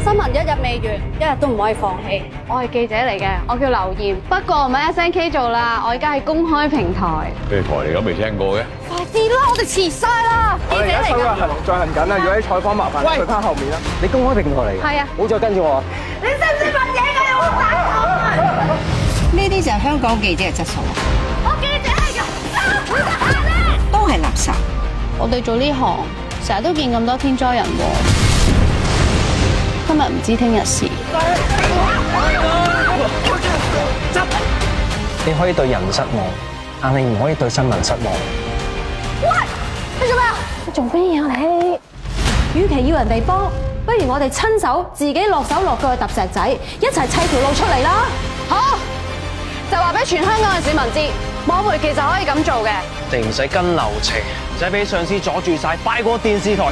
新聞一日未完，一日都唔可以放棄。我係記者嚟嘅，我叫劉艷，不過唔係 SNK 做啦，我而家係公開平台。咩台嚟咁未聽過嘅？快啲啦，我哋遲晒啦！記者嚟㗎。進行緊啊！如果啲採訪麻煩你去翻後面啦。你公開平台嚟嘅？係啊，唔好再跟住我。你識唔識問嘢㗎？有冇大頭？呢啲就係香港記者嘅質素，我記者嚟㗎，都係垃圾。我哋做呢行，成日都見咁多天災人禍，今日唔知聽日事。你可以對人失望，但你唔可以對新聞失望。喂，你做咩啊？你做咩啊你？與其要人哋幫，不如我哋親手自己落手落腳去揼石仔，一齊砌條路出嚟啦！好，就話俾全香港嘅市民知，網媒其實可以咁做嘅。你唔使跟流程，唔使俾上司阻住晒，快過電視台。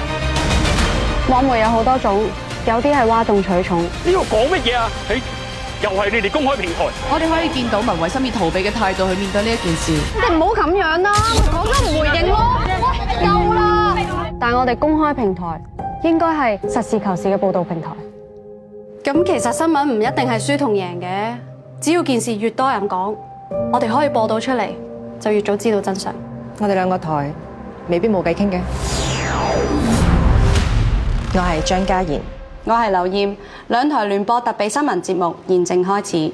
網媒有好多種，有啲係嘩眾取寵。呢個講乜嘢啊？又係你哋公開平台。我哋可以見到文慧心以逃避嘅態度去面對呢一件事。你唔好咁樣啦，講咗唔回應咯。喂，夠啦！但係我哋公開平台應該係實事求是嘅報導平台。咁其實新聞唔一定係輸同贏嘅，只要件事越多人講，我哋可以播到出嚟，就越早知道真相。我哋兩個台未必冇偈傾嘅。我係張嘉賢。我係劉艷，兩台聯播特備新聞節目現正開始。